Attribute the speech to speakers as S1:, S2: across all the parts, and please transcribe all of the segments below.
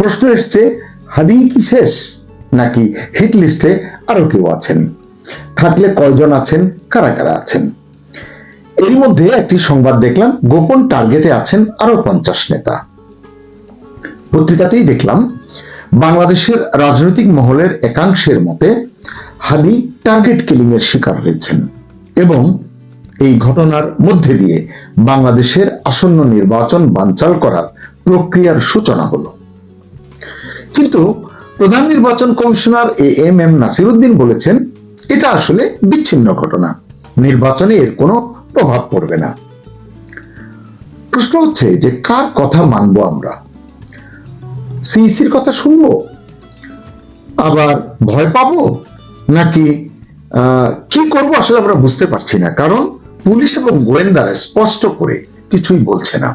S1: প্রশ্ন এসছে, হাদি কি শেষ, নাকি হিট লিস্টে আরো কেউ আছেন? থাকলে কয়জন আছেন, কারা কারা আছেন? এর মধ্যে একটি সংবাদ দেখলাম, গোপন টার্গেটে আছেন আরো 50 নেতা। পত্রিকাতেই দেখলাম বাংলাদেশের রাজনৈতিক মহলের একাংশের মতে হাদি টার্গেট কিলিং এর শিকার হয়েছেন এবং এই ঘটনার মধ্যে দিয়ে বাংলাদেশের আসন্ন নির্বাচন বানচাল করার প্রক্রিয়ার সূচনা হলো। কিন্তু প্রধান নির্বাচন কমিশনার এএমএম নাসিরউদ্দিন বলেছেন, এটা আসলে বিচ্ছিন্ন ঘটনা, নির্বাচনে এর কোনো প্রভাব পড়বে না। প্রশ্ন হচ্ছে যে কার কথা মানবো আমরা? সিইসির কথা শুনবো, আবার ভয় পাবো, নাকি কি করব আসলে আমরা বুঝতে পারছি না, কারণ পুলিশ এবং গোয়েন্দারা স্পষ্ট করে কিছুই বলছে না।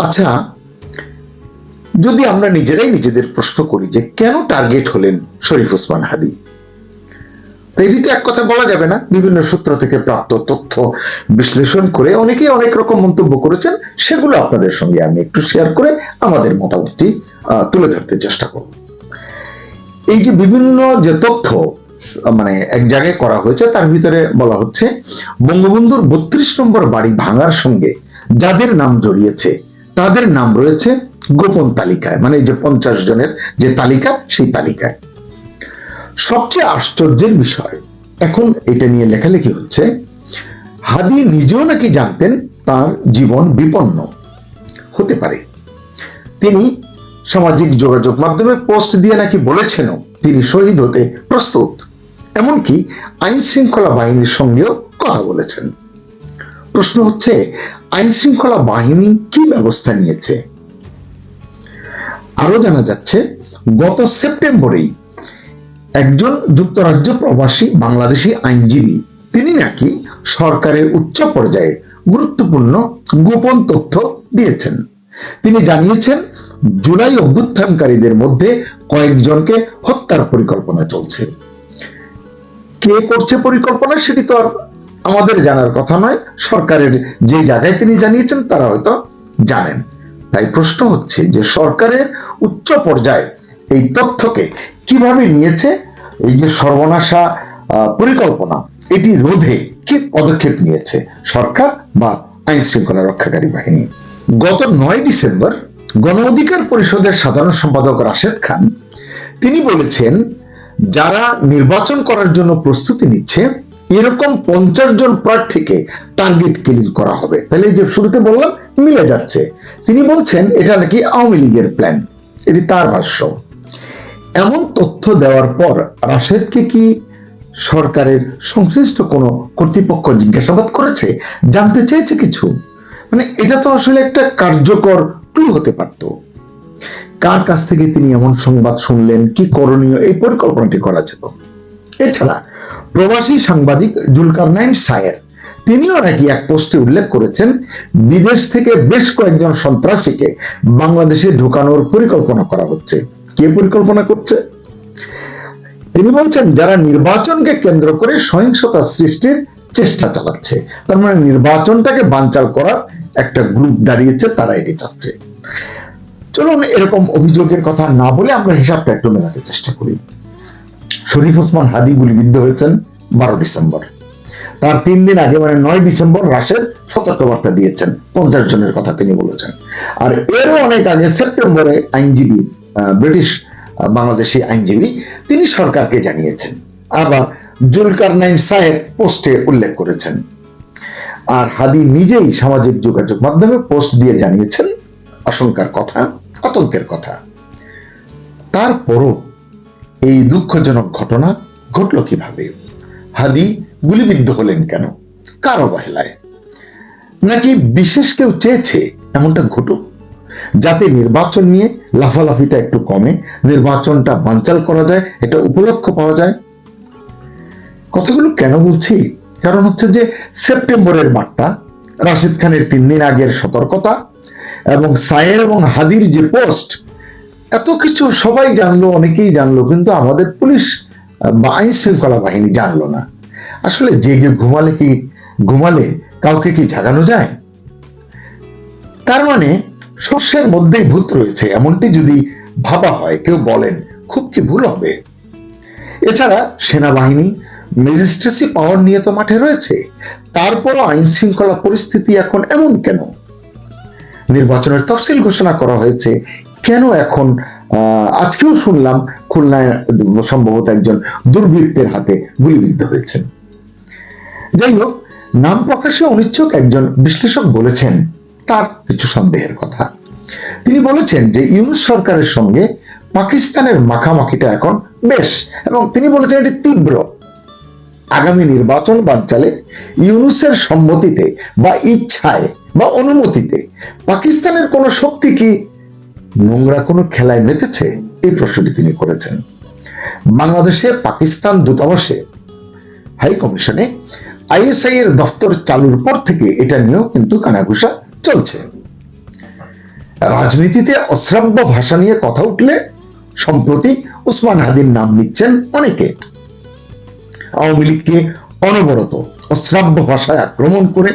S1: আচ্ছা, যদি আমরা নিজেরাই নিজেদের প্রশ্ন করি যে কেন টার্গেট হলেন শরীফ ওসমান হাদি, এটি তো এক কথা বলা যাবে না। বিভিন্ন সূত্র থেকে প্রাপ্ত তথ্য বিশ্লেষণ করে অনেকেই অনেক রকম মন্তব্য করেছেন, সেগুলো আপনাদের সঙ্গে আমি একটু শেয়ার করে আমাদের মতামতটি তুলে ধরতে চেষ্টা করব। এই যে বিভিন্ন যে তথ্য মানে এক জায়গায় করা হয়েছে, তার ভিতরে বলা হচ্ছে বঙ্গবন্ধুর 32 নম্বর বাড়ি ভাঙার সঙ্গে যাদের নাম জড়িয়েছে তাদের নাম রয়েছে গোপন তালিকায়, মানে যে 50 জনের যে তালিকা, সেই তালিকায়। সবচেয়ে আশ্চর্যের বিষয়, এখন এটা নিয়ে লেখালেখি হচ্ছে, হাদি নিজেও নাকি জানতেন তার জীবন বিপন্ন হতে পারে। তিনি সামাজিক যোগাযোগ মাধ্যমে পোস্ট দিয়ে নাকি বলেছেনও তিনি শহীদ হতে প্রস্তুত, এমনকি আইন শৃঙ্খলা বাহিনীর সঙ্গেও কথা বলেছেন। প্রশ্ন হচ্ছে, আইন শৃঙ্খলা বাহিনী কি ব্যবস্থা নিয়েছে? আরো জানা যাচ্ছে, গত সেপ্টেম্বরেই একজন যুক্তরাজ্য প্রবাসী বাংলাদেশি আইনজীবী, তিনি নাকি সরকারের উচ্চ পর্যায়ে গুরুত্বপূর্ণ গোপন তথ্য দিয়েছেন। তিনি জানিয়েছেন জুলাই অভ্যুত্থানকারীদের মধ্যে কয়েকজনকে হত্যার পরিকল্পনা চলছে। কে করছে পরিকল্পনা সেটি তো আর আমাদের জানার কথা নয়, সরকারের যে জায়গায় তিনি জানিয়েছেন তারা হয়তো জানেন। তাই প্রশ্ন হচ্ছে যে সরকারের উচ্চ পর্যায়ে এই তথ্যকে কিভাবে নিয়েছে, এই যে সর্বনাশা পরিকল্পনা, এটি রোধে কি পদক্ষেপ নিয়েছে সরকার বা আইন শৃঙ্খলা রক্ষাকারী বাহিনী? গত 9 ডিসেম্বর গণ অধিকার পরিষদের সাধারণ সম্পাদক রাশেদ খান তিনি বলেছেন, যারা নির্বাচন করার জন্য প্রস্তুতি নিচ্ছে এরকম 50 জন প্রার্থীকে টার্গেট কিলিং করা হবে। তাহলে যে শুরুতে বললাম মিলে যাচ্ছে। তিনি বলছেন এটা নাকি আওয়ামী লীগের প্ল্যান, এটি তার ভাষ্য। এমন তথ্য দেওয়ার পর রাশেদকে কি সরকারের সংশ্লিষ্ট কোনো কর্তৃপক্ষ জিজ্ঞাসাবাদ করেছে, জানতে চেয়েছে কিছু? মানে এটা তো আসলে একটা কার্যকর ক্লু হতে পারত। কার কাছ থেকে তিনি এমন সংবাদ শুনলেন, কি করণীয়, এই পরিকল্পনাটি করা যেত। এছাড়া প্রবাসী সাংবাদিক জুলকারনাইন সায়ের তিনিও নাকি এক পোস্টে উল্লেখ করেছেন, বিদেশ থেকে বেশ কয়েকজন সন্ত্রাসীকে বাংলাদেশে ঢোকানোর পরিকল্পনা করা হচ্ছে। কে পরিকল্পনা করছে? তিনি বলছেন যারা নির্বাচনকে কেন্দ্র করে সহিংসতা সৃষ্টির চেষ্টা চালাচ্ছে, তার মানে নির্বাচনটাকে বানচাল করার একটা গ্রুপ দাঁড়িয়েছে, তারা এটি চাচ্ছে। চলুন এরকম অভিযোগের কথা না বলে আমরা হিসাবটা একটু মেলাতে চেষ্টা করি। শরীফ ওসমান হাদি গুলিবিদ্ধ হয়েছেন 12 ডিসেম্বর। তার 3 দিন আগে মানে 9 ডিসেম্বর রাশেদ সতর্কবার্তা দিয়েছেন, 50 জনের কথা তিনি বলেছেন। আর এরও অনেক আগে সেপ্টেম্বরে আইনজীবী, ব্রিটিশ বাংলাদেশি আইনজীবী, তিনি সরকারকে জানিয়েছেন। আবার জুলকারনাইন সায়ের পোস্টে উল্লেখ করেছেন। আর হাদি নিজেই সামাজিক যোগাযোগ মাধ্যমে পোস্ট দিয়ে জানিয়েছেন আশঙ্কার কথা, আতঙ্কের কথা। তারপরও এই দুঃখজনক ঘটনা ঘটল কিভাবে? হাদি গুলিবিদ্ধ হলেন কেন? কার অবহেলায়? নাকি বিশেষ কেউ চেয়েছে এমনটা ঘটুক, যাতে নির্বাচন নিয়ে লাফালাফিটা একটু কমে, নির্বাচনটা বানচাল করা যায়, এটা উপলক্ষ পাওয়া যায়? কথাগুলো কেন বলছি? কারণ হচ্ছে যে সেপ্টেম্বরের বার্তা, রাশেদ খানের 3 দিন আগের সতর্কতা এবং সায়ের এবং হাদির যে পোস্ট, এত কিছু সবাই জানলো, অনেকেই জানলো, কিন্তু আমাদের পুলিশ বা আইন শৃঙ্খলা বাহিনী জানলো না। আসলে জেগে ঘুমালে কাউকে কি জাগানো যায়? তার মানে শস্যের মধ্যেই ভূত রয়েছে এমনটি যদি ভাবা হয়, কেউ বলেন, খুব কি ভুল হবে? এছাড়া সেনাবাহিনী ম্যাজিস্ট্রেসি পাওয়ার নিয়ে তো মাঠে রয়েছে, তারপরও আইন শৃঙ্খলা পরিস্থিতি এখন এমন কেন? নির্বাচনের তফসিল ঘোষণা করা হয়েছে, কেন এখন আজকেও শুনলাম খুলনায় সম্ভবত একজন দুর্বৃত্তের হাতে গুলিবিদ্ধ হয়েছেন। যাই হোক, নাম প্রকাশে অনিচ্ছুক একজন বিশ্লেষক বলেছেন তার কিছু সন্দেহের কথা। তিনি বলেছেন যে ইউনূস সরকারের সঙ্গে পাকিস্তানের মাখামাখিটা এখন বেশ, এবং তিনি বলেছেন এটি তীব্র। আগামী নির্বাচন বানচালে ইউনূসের সম্মতিতে বা ইচ্ছায় বা অনুমতিতে পাকিস্তানের কোন শক্তি কি নোংরা কোনো খেলায় মেতেছে, এই প্রশ্নটি তিনি করেছেন। বাংলাদেশে পাকিস্তান দূতাবাসে হাই কমিশনে আইএসআই এর দপ্তর চালুর পর থেকে এটা নিয়েও কিন্তু কানাঘুষা চলছে। রাজনীতিতে অশ্রাব্য ভাষা নিয়ে কথা উঠলে সম্প্রতি ওসমান হাদির নাম নিচ্ছেন অনেকে। আওয়ামী লীগকে অনবরত অশ্রাব্য ভাষায় আক্রমণ করে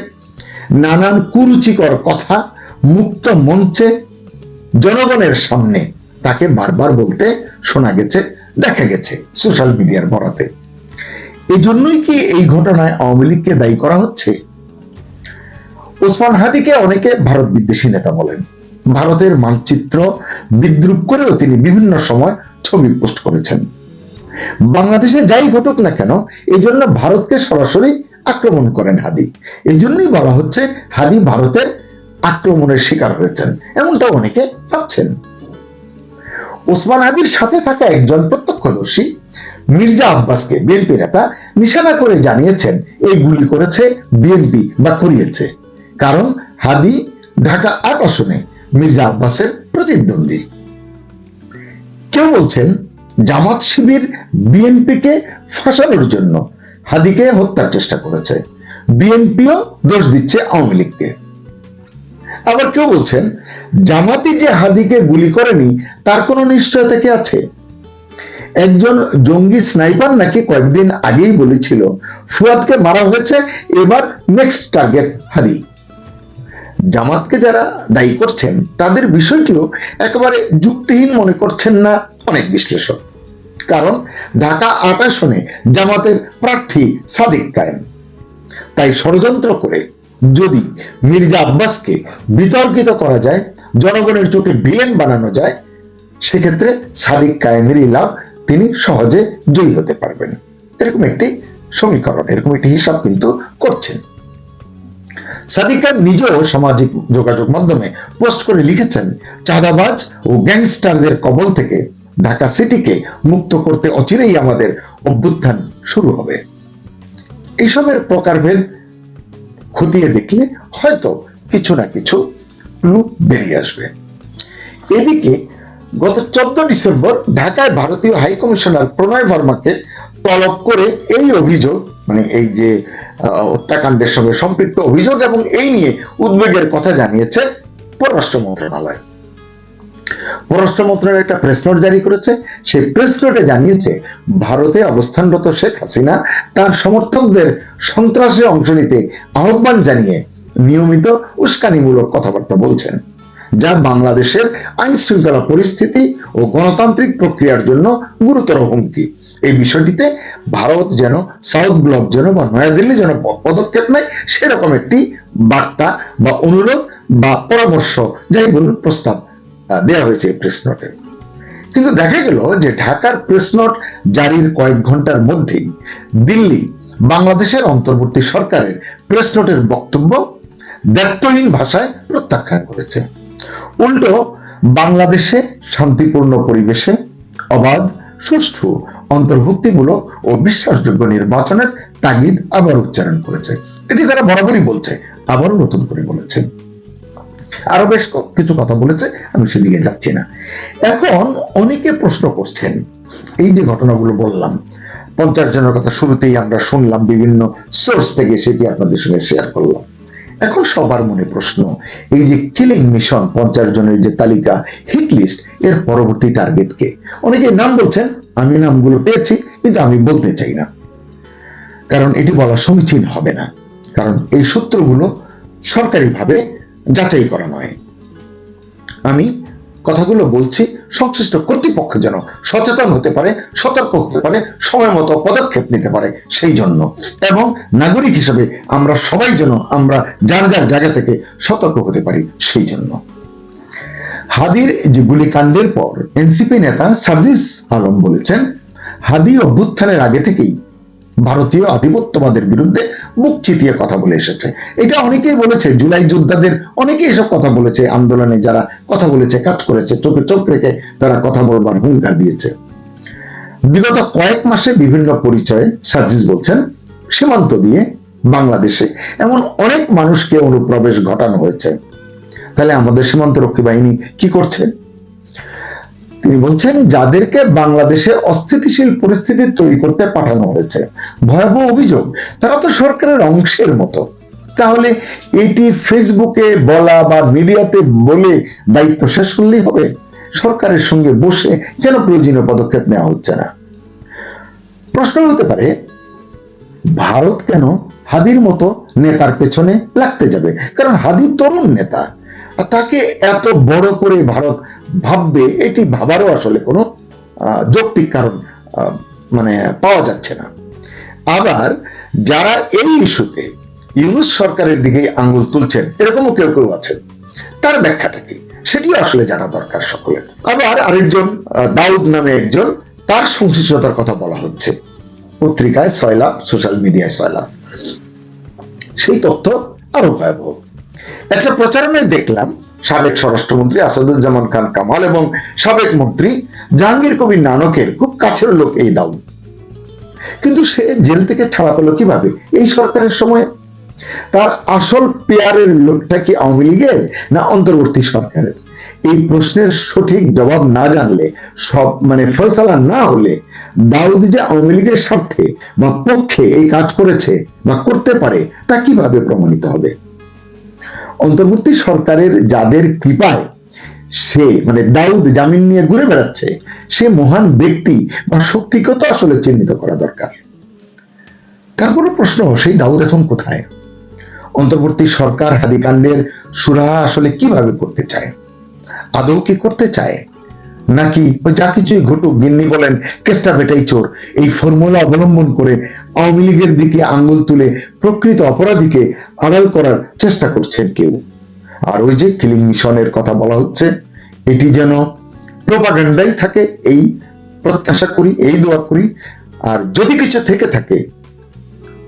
S1: নানান কুরুচিকর কথা মুক্ত মঞ্চে জনগণের সামনে তাকে বারবার বলতে শোনা গেছে, দেখা গেছে সোশ্যাল মিডিয়ার বরাতে। এই জন্যই কি এই ঘটনায় আওয়ামী লীগকে দায়ী করা হচ্ছে? ওসমান হাদিকে অনেকে ভারত বিদ্বেষী নেতা বলেন। ভারতের মানচিত্র বিদ্রুপ করেও তিনি বিভিন্ন সময় ছবি পোস্ট করেছেন। বাংলাদেশে যাই ঘটুক না কেন, এই জন্য ভারতকে সরাসরি আক্রমণ করেন হাদি। এই জন্যই বলা হচ্ছে হাদি ভারতের আক্রমণের শিকার হয়েছেন, এমনটা অনেকে ভাবছেন। ওসমান হাদির সাথে থাকা একজন প্রত্যক্ষদর্শী মির্জা আব্বাসকে বিএনপি নেতা নিশানা করে জানিয়েছেন এই গুলি করেছে বিএনপি বা করিয়েছে, কারণ হাদি ঢাকা ৮ আসনে মির্জা আব্বাসের প্রতিদ্বন্দ্বী। কেউ বলছেন জামাত শিবির বিএনপিকে ফাঁসানোর জন্য হাদিকে হত্যার চেষ্টা করেছে, বিএনপিও দোষ দিচ্ছে আওয়ামী লীগকে। আবার কেউ বলছেন জামাতি যে হাদিকে গুলি করেনি তার কোনো নিশ্চয়তা কি আছে? একজন জঙ্গি স্নাইপার নাকি কয়েকদিন আগেই বলেছিল ফুয়াদকে মারা হয়েছে, এবার নেক্সট টার্গেট হাদি। জামাতকে যারা দায়ী করছেন তাদের বিষয়টিও একেবারে যুক্তিহীন মনে করছেন না অনেক বিশ্লেষক, কারণ ঢাকা ৮ আসনে জামাতের প্রার্থী সাদিক কায়েম। তাই ষড়যন্ত্র করে যদি মির্জা আব্বাসকে বিতর্কিত করা যায়, জনগণের চোখে ভিলেন বানানো যায়, সেক্ষেত্রে সাদিক কায়েমেরই লাভ, তিনি সহজে জয়ী হতে পারবেন। এরকম একটি সমীকরণ, এরকম একটি হিসাব কিন্তু করছেন। সাদিক কায়েম নিজেও সামাজিক যোগাযোগ মাধ্যমে পোস্ট করে লিখেছেন, চাঁদাবাজ ও গ্যাংস্টারদের কবল থেকে ঢাকা সিটিকে মুক্ত করতে অচিরেই আমাদের অভ্যুত্থান শুরু হবে। এইসবের প্রকারভেদ খতিয়ে দেখলে হয়তো কিছু না কিছু ক্লু বেরিয়ে আসবে। এদিকে গত 14 ডিসেম্বর ঢাকায় ভারতীয় হাই কমিশনার প্রণয় বর্মাকে তলব করে এই অভিযোগ, মানে এই যে হত্যাকাণ্ডের সঙ্গে সম্পৃক্ত অভিযোগ এবং এই নিয়ে উদ্বেগের কথা জানিয়েছে পররাষ্ট্র মন্ত্রণালয়। পররাষ্ট্র মন্ত্রণালয় একটা প্রেস নোট জারি করেছে। সেই প্রেস নোটে জানিয়েছে ভারতে অবস্থানরত শেখ হাসিনা তার সমর্থকদের সন্ত্রাসে অংশ নিতে আহ্বান জানিয়ে নিয়মিত উস্কানিমূলক কথাবার্তা বলছেন, যা বাংলাদেশের আইন শৃঙ্খলা পরিস্থিতি ও গণতান্ত্রিক প্রক্রিয়ার জন্য গুরুতর হুমকি। এই বিষয়টিতে ভারত যেন, সাউথ ব্লক যেন বা নয়াদিল্লি যেন পদক্ষেপ নেয়, সেরকম একটি বার্তা বা অনুরোধ বা পরামর্শ, যাই বলুন, প্রস্তাব দেওয়া হয়েছে এই প্রেস নোটে। কিন্তু দেখা গেল যে ঢাকার প্রেস নোট জারির কয়েক ঘন্টার মধ্যেই দিল্লি বাংলাদেশের অন্তর্বর্তী সরকারের প্রেস নোটের বক্তব্য দ্ব্যর্থহীন ভাষায় প্রত্যাখ্যান করেছে। উল্টো বাংলাদেশে শান্তিপূর্ণ পরিবেশে অবাধ, সুষ্ঠু, অন্তর্ভুক্তিমূলক ও বিশ্বাসযোগ্য নির্বাচনের তাগিদ আবার উচ্চারণ করেছে। এটি তারা বরাবরই বলছে, আবারও নতুন করে বলেছে। আরো বেশ কিছু কথা বলেছে, আমি সেদিকে যাচ্ছি না। এখন অনেকে প্রশ্ন করছেন, এই যে ঘটনাগুলো বললাম, 50 জনের কথা শুরুতেই আমরা শুনলাম বিভিন্ন সোর্স থেকে, সেটি আপনাদের সঙ্গে শেয়ার করলাম। এখন সবার মনে প্রশ্ন, এই যে কিলিং মিশন 50 জনের যে তালিকা, হিট লিস্ট, এর পরবর্তী টার্গেট কে? অনেকে নাম বলছেন, আমি নামগুলো পেয়েছি কিন্তু আমি বলতে চাই না, কারণ এটি বলা সমীচীন হবে না, কারণ এই সূত্রগুলো সরকারিভাবে যাচাই করা নয়। আমি কথাগুলো বলছি সংশ্লিষ্ট কর্তৃপক্ষ যেন সচেতন হতে পারে, সতর্ক হতে পারে, সময় মতো পদক্ষেপ নিতে পারে সেই জন্য, এবং নাগরিক হিসেবে আমরা সবাই যেন আমরা যার যার জায়গা থেকে সতর্ক হতে পারি সেই জন্য। হাদির যে গুলিকাণ্ডের পর এনসিপি নেতা সার্জিস আলম বলেছেন, হাদি অভ্যুত্থানের আগে থেকেই ভারতীয় আধিপত্যবাদের বিরুদ্ধে বুক চিতিয়ে কথা বলে এসেছে। এটা অনেকেই বলেছে, জুলাই যোদ্ধাদের অনেকেই এসব কথা বলেছে, আন্দোলনে যারা কথা বলেছে, কাজ করেছে, চোখে চোখ রেখে তারা কথা বলবার হুঙ্কার দিয়েছে। বিগত কয়েক মাসে বিভিন্ন পরিচয়ে সার্জিস বলছেন, সীমান্ত দিয়ে বাংলাদেশে এমন অনেক মানুষকে অনুপ্রবেশ ঘটানো হয়েছে। তাহলে আমাদের সীমান্তরক্ষী বাহিনী কি করছে? তিনি বলছেন, যাদেরকে বাংলাদেশে অস্থিতিশীল পরিস্থিতি তৈরি করতে পাঠানো হয়েছে, ভয়াবহ অভিযোগ, তারা তো সরকারের অংশের মতো। তাহলে এটি ফেসবুকে বলা বা মিডিয়াতে বলে দায়িত্ব শেষ করলেই হবে? সরকারের সঙ্গে বসে কেন প্রয়োজনীয় পদক্ষেপ নেওয়া হচ্ছে না? প্রশ্ন হতে পারে, ভারত কেন হাদির মতো নেতার পেছনে লাগতে যাবে? কারণ হাদি তরুণ নেতা, তাকে এত বড় করে ভারত ভাববে, এটি ভাবারও আসলে কোনো যৌক্তিক কারণ মানে পাওয়া যাচ্ছে না। আবার যারা এই ইস্যুতে ইউনূস সরকারের দিকে আঙ্গুল তুলছেন, এরকমও কেউ কেউ আছেন, তার ব্যাখ্যাটা কি সেটি আসলে জানা দরকার সকলের। আবার আরেকজন দাউদ নামে একজন, তার সংশ্লিষ্টতার কথা বলা হচ্ছে, পত্রিকায় সয়লাভ, সোশ্যাল মিডিয়ায় সয়লাভ। সেই তথ্য আরো ভয়াবহ। একটা প্রচারণায় দেখলাম সাবেক স্বরাষ্ট্রমন্ত্রী আসাদুজ্জামান খান কামাল এবং সাবেক মন্ত্রী জাহাঙ্গীর কবির নানকের খুব কাছের লোক এই দাউদ, কিন্তু সে জেল থেকে ছাড়া পেল কিভাবে এই সরকারের সময়? তার আসল পেয়ারের লোকটা কি আওয়ামী লীগের না অন্তর্বর্তী সরকারের? এই প্রশ্নের সঠিক জবাব না জানলে, সব ফয়সালা না হলে, দাউদ যে আওয়ামী লীগের স্বার্থে বা পক্ষে এই কাজ করেছে বা করতে পারে তা কিভাবে প্রমাণিত হবে? অন্তর্বর্তী সরকারের যাদের কৃপায় সে দাউদ জামিন নিয়ে ঘুরে বেড়াচ্ছে, সে মহান ব্যক্তি বা শক্তিকে তো আসলে চিহ্নিত করা দরকার। তারপরে প্রশ্ন, সেই দাউদ এখন কোথায়? অন্তর্বর্তী সরকার হাদিকাণ্ডের সুরাহা আসলে কিভাবে করতে চায়? আদৌ কি করতে চায়, নাকি যা কিছুই ঘটুক, গিন্নি বলেন কেষ্টা বেটাই চোর, এই ফর্মুলা অবলম্বন করে আওয়ামী লীগের দিকে আঙ্গুল তুলে প্রকৃত অপরাধীকে আড়াল করার চেষ্টা করছেন কেউ? আর ওই যে কিলিং মিশনের কথা বলা হচ্ছে, এটি যেন প্রোপাগান্ডাই থাকে, এই প্রত্যাশা করি, এই দোয়া করি। আর যদি কিছু থেকে থাকে,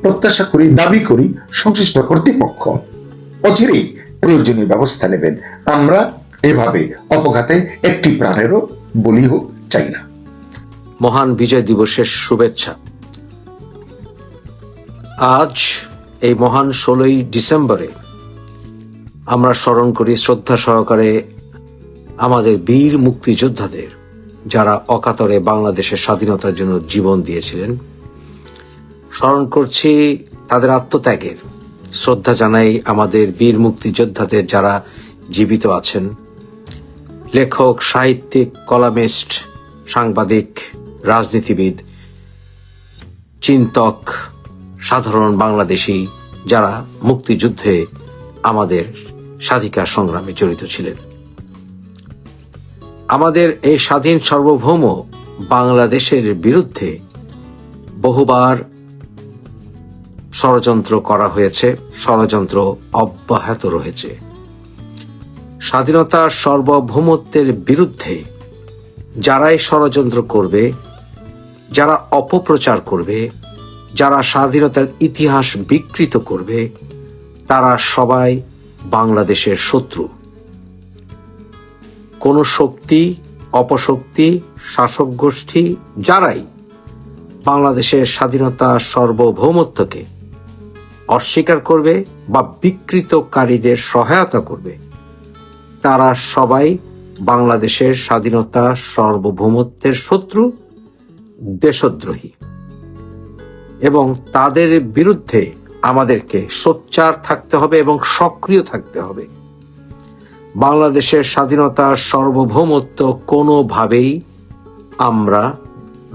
S1: প্রত্যাশা করি, দাবি করি, সংশ্লিষ্ট কর্তৃপক্ষ অচিরেই প্রয়োজনীয় ব্যবস্থা নেবেন। আমরা এভাবে অপঘাতে একটি প্রাণেরও বলি হোক চাই না।
S2: মহান বিজয় দিবসের শুভেচ্ছা। আজ এই মহান 16ই ডিসেম্বরে আমরা স্মরণ করি শ্রদ্ধা সহকারে আমাদের বীর মুক্তিযোদ্ধাদের, যারা অকাতরে বাংলাদেশের স্বাধীনতার জন্য জীবন দিয়েছিলেন। স্মরণ করছি তাদের আত্মত্যাগের, শ্রদ্ধা জানাই আমাদের বীর মুক্তিযোদ্ধাদের যারা জীবিত আছেন, লেখক, সাহিত্যিক, কলামিস্ট, সাংবাদিক, রাজনীতিবিদ, চিন্তক, সাধারণ বাংলাদেশি যারা মুক্তিযুদ্ধে আমাদের স্বাধিকার সংগ্রামে জড়িত ছিলেন। আমাদের এই স্বাধীন সার্বভৌম বাংলাদেশের বিরুদ্ধে বহুবার ষড়যন্ত্র করা হয়েছে, ষড়যন্ত্র অব্যাহত রয়েছে। স্বাধীনতার সার্বভৌমত্বের বিরুদ্ধে যারাই ষড়যন্ত্র করবে, যারা অপপ্রচার করবে, যারা স্বাধীনতার ইতিহাস বিকৃত করবে, তারা সবাই বাংলাদেশের শত্রু। কোন শক্তি, অপশক্তি, শাসক গোষ্ঠী যারাই বাংলাদেশের স্বাধীনতা সার্বভৌমত্বকে অস্বীকার করবে বা বিকৃতকারীদের সহায়তা করবে, তারা সবাই বাংলাদেশের স্বাধীনতা সার্বভৌমত্বের শত্রু, দেশদ্রোহী। এবং তাদের বিরুদ্ধে আমাদেরকে সোচ্চার থাকতে হবে এবং সক্রিয় থাকতে হবে। বাংলাদেশের স্বাধীনতার সার্বভৌমত্ব কোনোভাবেই আমরা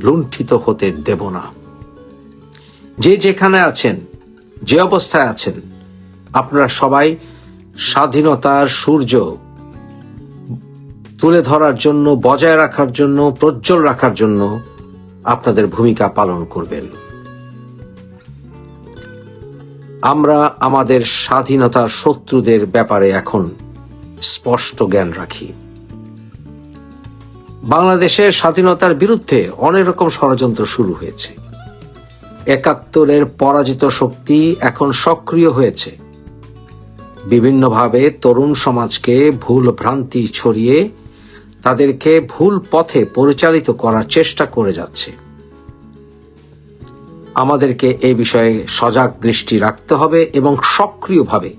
S2: লুণ্ঠিত হতে দেব না। যে যেখানে আছেন, যে অবস্থায় আছেন, আপনারা সবাই স্বাধীনতার সূর্য তুলে ধরার জন্য, বজায় রাখার জন্য, প্রজ্জ্বল রাখার জন্য আপনাদের ভূমিকা পালন করবেন। আমরা আমাদের স্বাধীনতার শত্রুদের ব্যাপারে এখন স্পষ্ট জ্ঞান রাখি। বাংলাদেশের স্বাধীনতার বিরুদ্ধে অনেক রকম ষড়যন্ত্র শুরু হয়েছে। ৭১-এর পরাজিত শক্তি এখন সক্রিয় হয়েছে, বিভিন্নভাবে তরুণ সমাজকে ভুল ভ্রান্তি ছড়িয়ে তাদেরকে ভুল পথে পরিচালিত করার চেষ্টা করে যাচ্ছে। আমাদেরকে এই বিষয়ে সজাগ দৃষ্টি রাখতে হবে এবং সক্রিয়ভাবে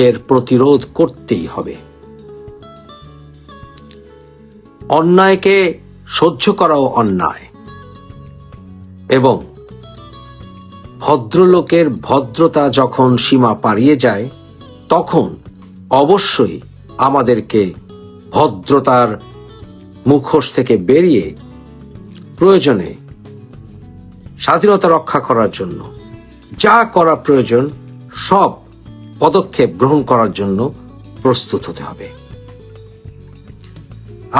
S2: এর প্রতিরোধ করতেই হবে। অন্যায়কে সহ্য করাও অন্যায়, এবং ভদ্রলোকের ভদ্রতা যখন সীমা পাড়িয়ে যায় তখন অবশ্যই আমাদেরকে ভদ্রতার মুখোশ থেকে বেরিয়ে প্রয়োজনে স্বাধীনতা রক্ষা করার জন্য যা করা প্রয়োজন সব পদক্ষেপ গ্রহণ করার জন্য প্রস্তুত হতে হবে।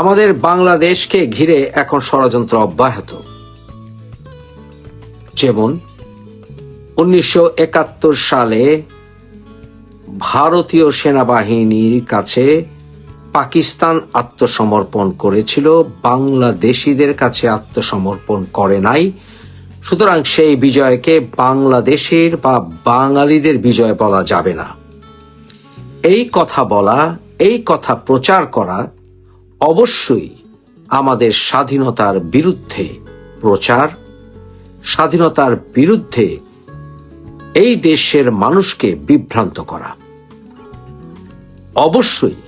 S2: আমাদের বাংলাদেশকে ঘিরে এখন ষড়যন্ত্র অব্যাহত। যেমন ১৯৭১ সালে ভারতীয় সেনাবাহিনীর কাছে পাকিস্তান আত্মসমর্পণ করেছিল, বাংলাদেশিদের কাছে আত্মসমর্পণ করে নাই। সুতরাং সেই বিজয়কে বাংলাদেশের বা বাঙালিদের বিজয় বলা যাবে না। এই কথা বলা, এই কথা প্রচার করা অবশ্যই আমাদের স্বাধীনতার বিরুদ্ধে প্রচার, স্বাধীনতার বিরুদ্ধে এই দেশের মানুষকে বিভ্রান্ত করা। অবশ্যই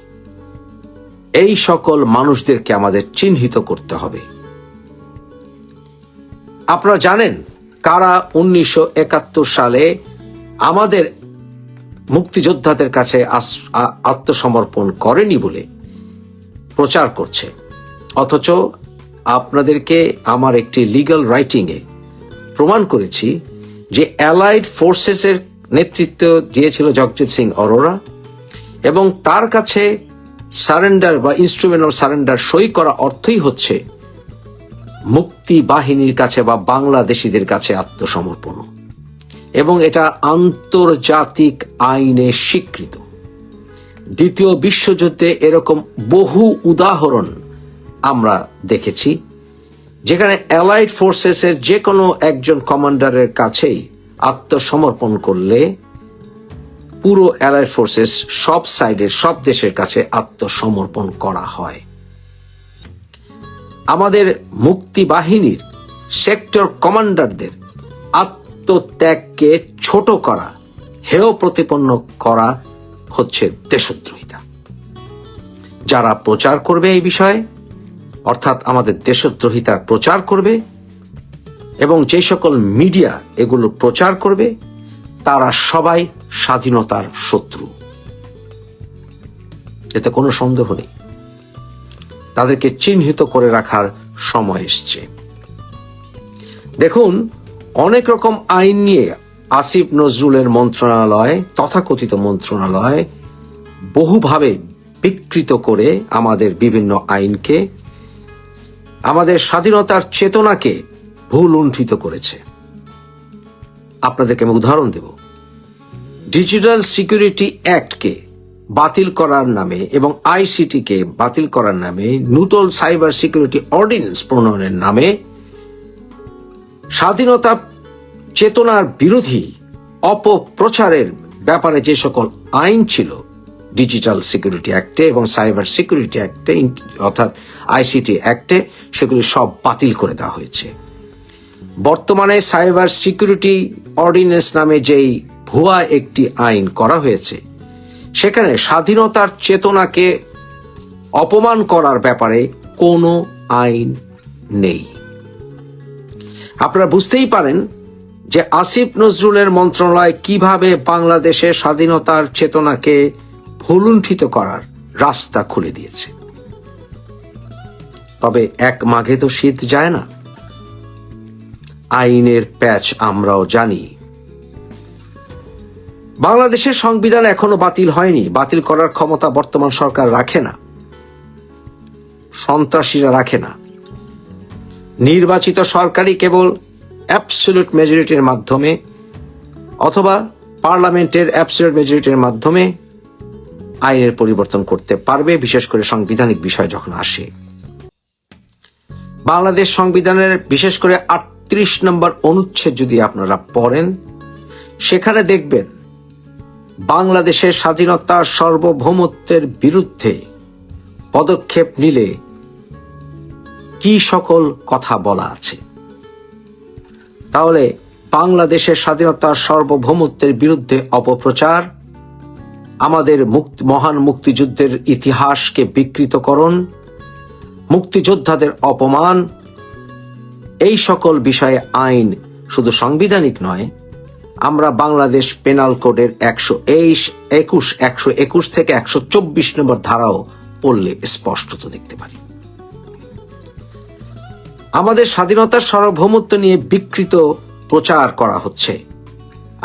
S2: এই সকল মানুষদেরকে আমাদের চিহ্নিত করতে হবে। আপনারা জানেন কারা ১৯৭১ সালে আমাদের মুক্তিযোদ্ধাদের কাছে আত্মসমর্পণ করেনি বলে প্রচার করছে, অথচ আপনাদেরকে আমার একটি লিগ্যাল রাইটিংয়ে প্রমাণ করেছি যে অ্যালাইড ফোর্সেসের নেতৃত্ব দিয়েছিল জগজিৎ সিং অরোরা, এবং তার কাছে সারেন্ডার বা ইনস্ট্রুমেন্ট অফ সারেন্ডার সই করা অর্থই হচ্ছে মুক্তি বাহিনীর কাছে বা বাংলাদেশিদের কাছে আত্মসমর্পণ, এবং এটা আন্তর্জাতিক আইনে স্বীকৃত। দ্বিতীয় বিশ্বযুদ্ধে এরকম বহু উদাহরণ আমরা দেখেছি, যেখানে অ্যালাইড ফোর্সেসের যে কোনো একজন কমান্ডারের কাছেই আত্মসমর্পণ করলে পুরো অ্যালাইড ফোর্সেস সব সাইডের সব দেশের কাছে আত্মসমর্পণ করা হয়। আমাদের মুক্তি বাহিনীর সেক্টর কমান্ডারদের আত্মত্যাগকে ছোট করা, হেয় প্রতিপন্ন করা হচ্ছে দেশদ্রোহিতা। যারা প্রচার করবে এই বিষয়ে, অর্থাৎ আমাদের দেশদ্রোহিতা প্রচার করবে, এবং যে সকল মিডিয়া এগুলো প্রচার করবে, তারা সবাই স্বাধীনতার শত্রু, এতে কোনো সন্দেহ নেই। তাদেরকে চিহ্নিত করে রাখার সময় এসছে। দেখুন, অনেক রকম আইন নিয়ে আসিফ নজরুলের মন্ত্রণালয়, তথাকথিত মন্ত্রণালয়, বহুভাবে বিকৃত করে আমাদের বিভিন্ন আইনকে, আমাদের স্বাধীনতার চেতনাকে ভুল লুণ্ঠিত করেছে। আপনাদেরকে আমি উদাহরণ দেব। ডিজিটাল সিকিউরিটি অ্যাক্টকে বাতিল করার নামে এবং আইসিটিকে বাতিল করার নামে, নূতন সাইবার সিকিউরিটি অর্ডিন্যান্স প্রণয়নের নামে স্বাধীনতা চেতনার বিরোধী অপপ্রচারের ব্যাপারে যে সকল আইন ছিল ডিজিটাল সিকিউরিটি অ্যাক্টে এবং সাইবার সিকিউরিটি অ্যাক্টে, অর্থাৎ আইসিটি অ্যাক্টে, সেগুলি সব বাতিল করে দেওয়া হয়েছে। বর্তমানে সাইবার সিকিউরিটি অর্ডিন্যান্স নামে যেই ভুয়া একটি আইন করা হয়েছে, সেখানে স্বাধীনতার চেতনাকে অপমান করার ব্যাপারে কোনো আইন নেই। আপনারা বুঝতেই পারেন যে আসিফ নজরুলের মন্ত্রণালয় কিভাবে বাংলাদেশের স্বাধীনতার চেতনাকে ভুলুণ্ঠিত করার রাস্তা খুলে দিয়েছে। তবে এক মাঘে তো শীত যায় না। আইনের প্যাচ আমরাও জানি। বাংলাদেশের সংবিধান এখনো বাতিল হয়নি, বাতিল করার ক্ষমতা বর্তমান সরকার রাখে না। সন্ত্রাসীরা রাখে না। নির্বাচিত সরকারই কেবল অ্যাবসলিউট মেজরিটির মাধ্যমে অথবা পার্লামেন্টের অ্যাবসলিউট মেজরিটির মাধ্যমে আইনের পরিবর্তন করতে পারবে, বিশেষ করে সাংবিধানিক বিষয় যখন আসে। বাংলাদেশ সংবিধানের বিশেষ করে ৩৮ নম্বর অনুচ্ছেদ যদি আপনারা পড়েন, সেখানে দেখবেন বাংলাদেশের স্বাধীনতার সার্বভৌমত্বের বিরুদ্ধে পদক্ষেপ নিলে কি সকল কথা বলা আছে। তাহলে বাংলাদেশের স্বাধীনতার সার্বভৌমত্বের বিরুদ্ধে অপপ্রচার, আমাদের মহান মুক্তিযুদ্ধের ইতিহাসকে বিকৃতকরণ, মুক্তিযোদ্ধাদের অপমান, এই সকল বিষয়ে আইন শুধু সাংবিধানিক নয়, আমরা বাংলাদেশ পেনাল কোডের 121 থেকে 124 নম্বর ধারাও পড়লে স্পষ্টত দেখতে পারি। আমাদের স্বাধীনতার সার্বভৌমত্ব নিয়ে বিকৃত প্রচার করা হচ্ছে,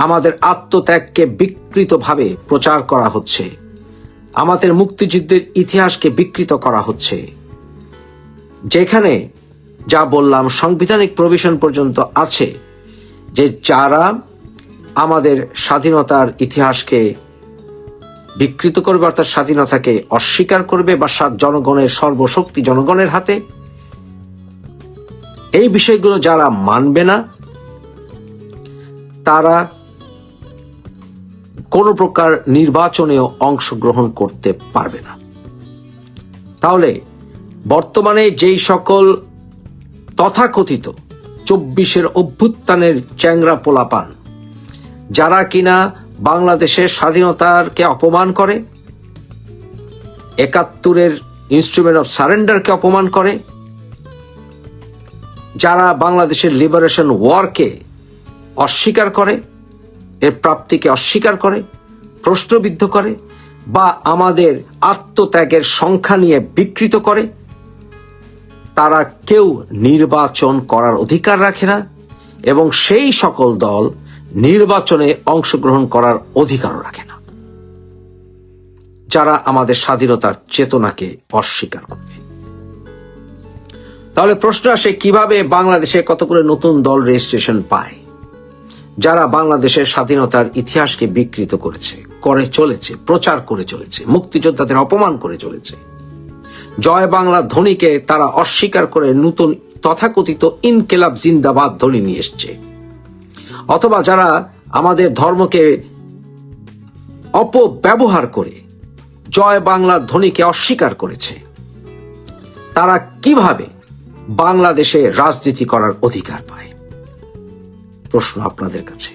S2: আমাদের আত্মত্যাগকে বিকৃতভাবে প্রচার করা হচ্ছে, আমাদের মুক্তিযুদ্ধের ইতিহাসকে বিকৃত করা হচ্ছে, যেখানে যা বললাম সাংবিধানিক প্রভিশন পর্যন্ত আছে যে যারা আমাদের স্বাধীনতার ইতিহাসকে বিকৃত করবে, অর্থাৎ স্বাধীনতাকে অস্বীকার করবে বা জনগণের সর্বশক্তি জনগণের হাতে, এই বিষয়গুলো যারা মানবে না তারা কোনো প্রকার নির্বাচনেও অংশগ্রহণ করতে পারবে না। তাহলে বর্তমানে যেই সকল তথাকথিত 24-এর অভ্যুত্থানের চ্যাংরা পোলাপান, যারা কিনা বাংলাদেশের স্বাধীনতাকে অপমান করে, ৭১-এর ইনস্ট্রুমেন্ট অফ সারেন্ডারকে অপমান করে, যারা বাংলাদেশের লিবারেশন ওয়ারকে অস্বীকার করে, এর প্রাপ্তিকে অস্বীকার করে, প্রশ্নবিদ্ধ করে বা আমাদের আত্মত্যাগের সংখ্যা নিয়ে বিকৃত করে, তারা কেউ নির্বাচন করার অধিকার রাখে না এবং সেই সকল দল নির্বাচনে অংশগ্রহণ করার অধিকারও রাখে না, যারা আমাদের স্বাধীনতার চেতনাকে অস্বীকার করবে। তাহলে প্রশ্ন আসে, কিভাবে বাংলাদেশে কতগুলো নতুন দল রেজিস্ট্রেশন পায় যারা বাংলাদেশের স্বাধীনতার ইতিহাসকে বিকৃত করে চলেছে, প্রচার করে চলেছে, মুক্তিযোদ্ধাদের অপমান করে চলেছে, জয় বাংলা ধ্বনিকে তারা অস্বীকার করে নতুন তথাকথিত ইনকিলাব জিন্দাবাদ ধ্বনি নিয়ে এসছে, অথবা যারা আমাদের ধর্মকে অপব্যবহার করে জয় বাংলা ধ্বনিকে অস্বীকার করেছে, তারা কিভাবে বাংলাদেশে রাজনীতি করার অধিকার পায়? প্রশ্ন আপনাদের কাছে।